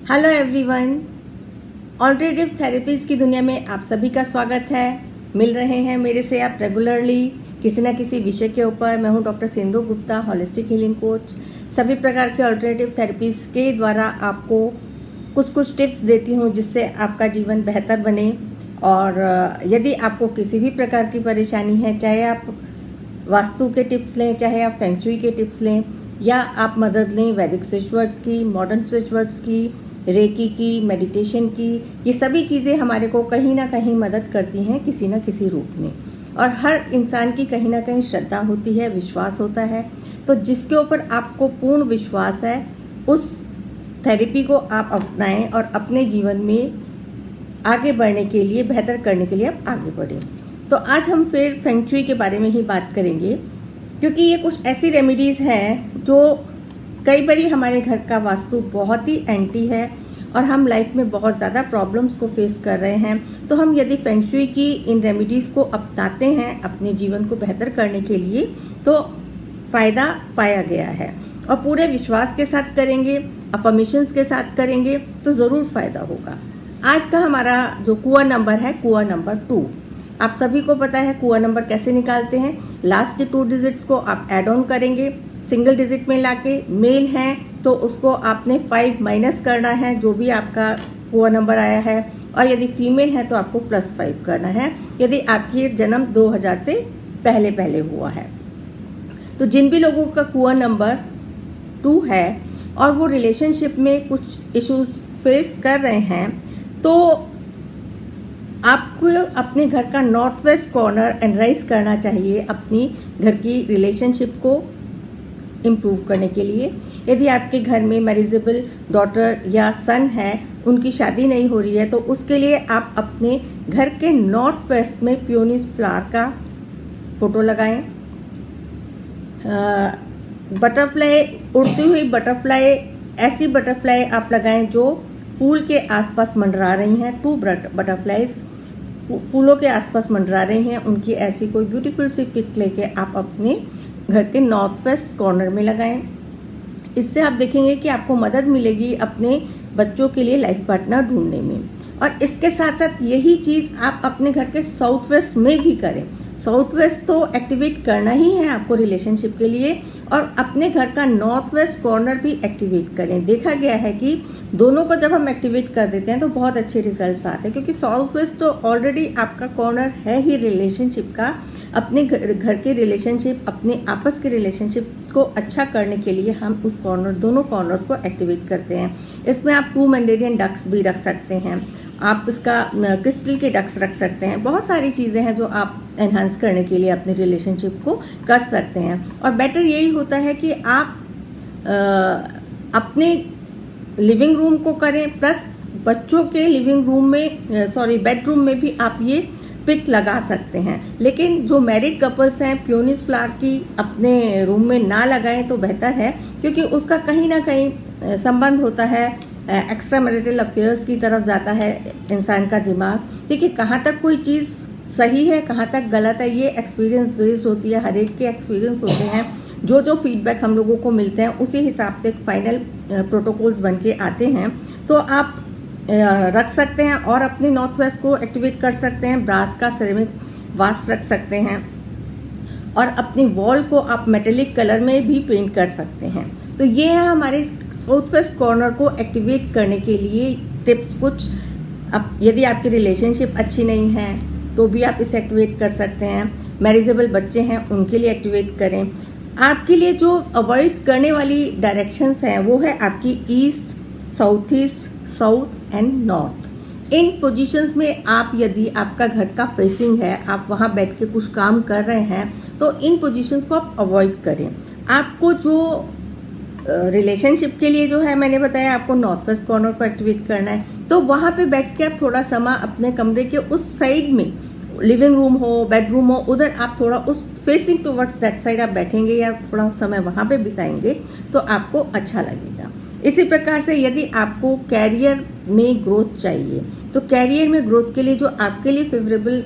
Hello everyone, alternative therapies की दुनिया में आप सभी का स्वागत है। मिल रहे हैं मेरे से आप रेगुलरली किसी न किसी विषय के ऊपर। मैं हूं doctor Sindhu Gupta, holistic healing coach. सभी प्रकार के ऑल्टरनेटिव थेरेपीज़ के द्वारा आपको कुछ टिप्स देती हूं जिससे आपका जीवन बेहतर बने। और यदि आपको किसी भी प्रकार की परेशानी है, चाहे आप वास्तु के टिप्स लें, चाहे आप फेंग शुई के टिप्स लें, या आप मदद लें वैदिक स्विच वर्ड्स की, मॉडर्न स्विच वर्ड्स की, रेकी की, मेडिटेशन की, ये सभी चीज़ें हमारे को कहीं ना कहीं मदद करती हैं किसी न किसी रूप में। और हर इंसान की कहीं ना कहीं श्रद्धा होती है, विश्वास होता है। तो जिसके ऊपर आपको पूर्ण विश्वास है उस थेरेपी को आप अपनाएं और अपने जीवन में आगे बढ़ने के लिए, बेहतर करने के लिए आप आगे बढ़ें। तो आज हम फिर फेंग शुई के बारे में ही बात करेंगे, क्योंकि ये कुछ ऐसी रेमेडीज़ हैं जो कई बारी हमारे घर का वास्तु बहुत ही एंटी है और हम लाइफ में बहुत ज़्यादा प्रॉब्लम्स को फेस कर रहे हैं। तो हम यदि फेंग शुई की इन रेमेडीज़ को अपनाते हैं अपने जीवन को बेहतर करने के लिए, तो फ़ायदा पाया गया है। और पूरे विश्वास के साथ करेंगे, अफर्मेशंस के साथ करेंगे तो ज़रूर फ़ायदा होगा। आज का हमारा जो कुआं नंबर है, कुआं नंबर 2। आप सभी को पता है कुआं नंबर कैसे निकालते हैं। लास्ट के 2 डिजिट्स को आप ऐड ऑन करेंगे, सिंगल डिजिट में लाके। मेल हैं तो उसको आपने 5 माइनस करना है, जो भी आपका कुआं नंबर आया है। और यदि फीमेल है तो आपको +5 करना है, यदि आपकी जन्म 2000 से पहले हुआ है। तो जिन भी लोगों का कुआं नंबर 2 है और वो रिलेशनशिप में कुछ इश्यूज फेस कर रहे हैं, तो आपको अपने घर का नॉर्थ वेस्ट कॉर्नर एनालाइज करना चाहिए अपनी घर की रिलेशनशिप को इम्प्रूव करने के लिए। यदि आपके घर में मैरिजेबल डॉटर या सन है, उनकी शादी नहीं हो रही है, तो उसके लिए आप अपने घर के नॉर्थ वेस्ट में पियोनिस फ्लावर का फोटो लगाएं। बटरफ्लाई, उड़ती हुई बटरफ्लाई, ऐसी बटरफ्लाई आप लगाएं जो फूल के आसपास मंडरा रही हैं। 2 बटरफ्लाईज फूलों के आसपास मंडरा रही हैं, उनकी ऐसी कोई ब्यूटीफुल सी पिक लेके आप अपने घर के नॉर्थ वेस्ट कॉर्नर में लगाएं। इससे आप देखेंगे कि आपको मदद मिलेगी अपने बच्चों के लिए लाइफ पार्टनर ढूंढने में। और इसके साथ साथ यही चीज़ आप अपने घर के साउथ वेस्ट में भी करें। साउथ वेस्ट तो एक्टिवेट करना ही है आपको रिलेशनशिप के लिए, और अपने घर का नॉर्थ वेस्ट कॉर्नर भी एक्टिवेट करें। देखा गया है कि दोनों को जब हम एक्टिवेट कर देते हैं तो बहुत अच्छे रिजल्ट्स आते हैं, क्योंकि साउथ वेस्ट तो ऑलरेडी आपका कॉर्नर है ही रिलेशनशिप का। अपने घर के रिलेशनशिप, अपने आपस के रिलेशनशिप को अच्छा करने के लिए हम उस कॉर्नर, दोनों कॉर्नर्स को एक्टिवेट करते हैं। इसमें आप 2 मैंडेरियन डक्स भी रख सकते हैं, आप इसका क्रिस्टल के डक्स रख सकते हैं। बहुत सारी चीज़ें हैं जो आप एनहांस करने के लिए अपने रिलेशनशिप को कर सकते हैं। और बेटर यही होता है कि आप अपने लिविंग रूम को करें, प्लस बच्चों के लिविंग रूम में, बेडरूम में भी आप ये पिक लगा सकते हैं। लेकिन जो मैरिड कपल्स हैं, पियोनिस फ्लावर की अपने रूम में ना लगाएं तो बेहतर है, क्योंकि उसका कहीं ना कहीं संबंध होता है एक्स्ट्रा मैरिटल अफेयर्स की तरफ जाता है इंसान का दिमाग। देखिए, कहाँ तक कोई चीज़ सही है, कहाँ तक गलत है, ये एक्सपीरियंस बेस्ड होती है। हर एक के एक्सपीरियंस होते हैं। जो फीडबैक हम लोगों को मिलते हैं उसी हिसाब से फाइनल प्रोटोकॉल्स बन के आते हैं। तो आप रख सकते हैं और अपने नॉर्थ वेस्ट को एक्टिवेट कर सकते हैं। ब्रास का सिरेमिक वास रख सकते हैं, और अपनी वॉल को आप मेटेलिक कलर में भी पेंट कर सकते हैं। तो ये है हमारे साउथ वेस्ट कॉर्नर को एक्टिवेट करने के लिए टिप्स कुछ। अब यदि आपकी रिलेशनशिप अच्छी नहीं है तो भी आप इसे एक्टिवेट कर सकते हैं। मैरिजेबल बच्चे हैं, उनके लिए एक्टिवेट करें। आपके लिए जो अवॉइड करने वाली डायरेक्शंस हैं वो है आपकी east, south east, south and north. In positions में आप, यदि आपका घर का फेसिंग है, आप वहाँ बैठ के कुछ काम कर रहे हैं, तो इन पोजीशंस को आप अवॉइड करें। आपको जो रिलेशनशिप के लिए जो है, मैंने बताया आपको नॉर्थ वेस्ट कॉर्नर को एक्टिवेट करना है, तो वहाँ पे बैठ के आप थोड़ा समय अपने कमरे के उस साइड में, लिविंग रूम हो, बेडरूम हो, उधर आप थोड़ा उस फेसिंग टुवर्ड्स दैट साइड आप बैठेंगे या थोड़ा समय वहाँ पे बिताएंगे तो आपको अच्छा लगेगा। इसी प्रकार से यदि आपको कैरियर में ग्रोथ चाहिए, तो कैरियर में ग्रोथ के लिए जो आपके लिए फेवरेबल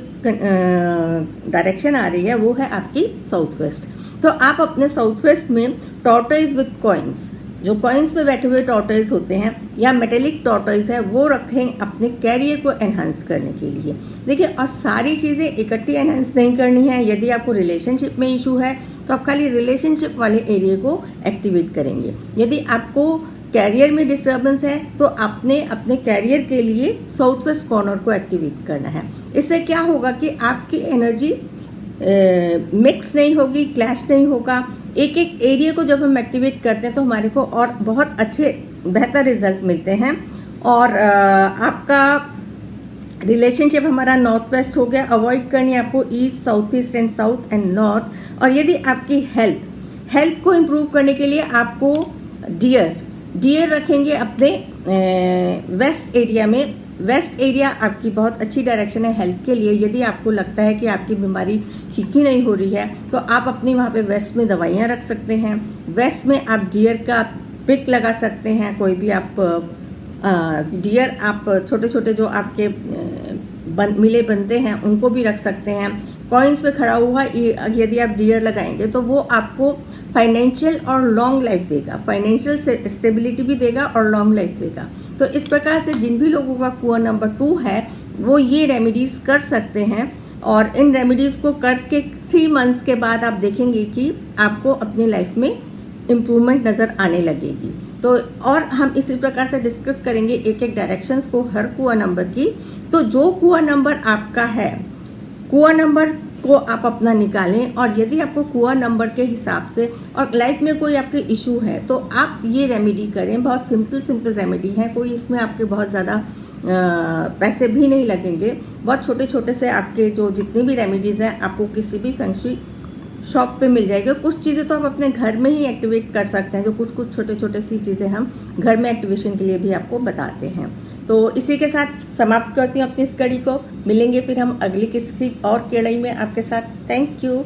डायरेक्शन आ रही है वो है आपकी साउथ वेस्ट। तो आप अपने साउथ वेस्ट में टॉर्टोइज विद कॉइन्स, जो कॉइन्स पे बैठे हुए टॉर्टोइज होते हैं या मेटेलिक टॉर्टोइज है वो रखें अपने कैरियर को एनहांस करने के लिए। देखिए, और सारी चीज़ें इकट्ठी एनहांस नहीं करनी है। यदि आपको रिलेशनशिप में इशू है तो आप खाली रिलेशनशिप वाले एरिया को एक्टिवेट करेंगे। यदि आपको कैरियर में डिस्टर्बेंस है तो आपने अपने कैरियर के लिए साउथ वेस्ट कॉर्नर को एक्टिवेट करना है। इससे क्या होगा कि आपकी एनर्जी मिक्स नहीं होगी, क्लैश नहीं होगा। एक एक एरिया को जब हम एक्टिवेट करते हैं तो हमारे को और बहुत अच्छे बेहतर रिजल्ट मिलते हैं। और आपका रिलेशनशिप हमारा नॉर्थ वेस्ट हो गया। अवॉइड करनी है आपको east, south east and south and north. और यदि आपकी हेल्थ को इम्प्रूव करने के लिए आपको डियर रखेंगे अपने वेस्ट एरिया में। वेस्ट एरिया आपकी बहुत अच्छी डायरेक्शन है हेल्थ के लिए। यदि आपको लगता है कि आपकी बीमारी ठीक ही नहीं हो रही है तो आप अपनी वहाँ पे वेस्ट में दवाइयाँ रख सकते हैं। वेस्ट में आप डियर का पिक लगा सकते हैं। कोई भी आप डियर आप छोटे छोटे जो आपके मिले बनते हैं उनको भी रख सकते हैं। कॉइन्स पे खड़ा हुआ यदि आप डियर लगाएंगे तो वो आपको फाइनेंशियल और लॉन्ग लाइफ देगा, फाइनेंशियल स्टेबिलिटी भी देगा और लॉन्ग लाइफ देगा। तो इस प्रकार से जिन भी लोगों का कुआ नंबर 2 है वो ये रेमेडीज़ कर सकते हैं। और इन रेमेडीज़ को करके 3 मंथ्स के बाद आप देखेंगे कि आपको अपनी लाइफ में इम्प्रूवमेंट नज़र आने लगेगी। तो और हम इसी प्रकार से डिस्कस करेंगे एक एक डायरेक्शंस को हर कुआ नंबर की। तो जो कुआ नंबर आपका है, कुआ नंबर को आप अपना निकालें। और यदि आपको कुआ नंबर के हिसाब से और लाइफ में कोई आपके इशू है तो आप ये रेमेडी करें। बहुत सिंपल रेमेडी है, कोई इसमें आपके बहुत ज़्यादा पैसे भी नहीं लगेंगे। बहुत छोटे छोटे से आपके जो जितनी भी रेमेडीज़ हैं आपको किसी भी फेंग शुई शॉप पे मिल जाएगी। कुछ चीज़ें तो आप अपने घर में ही एक्टिवेट कर सकते हैं, जो कुछ छोटे छोटे सी चीज़ें हम घर में एक्टिवेशन के लिए भी आपको बताते हैं। तो इसी के साथ समाप्त करती हूँ अपनी इस कड़ी को। मिलेंगे फिर हम अगली किसी और कड़ी में आपके साथ। Thank you.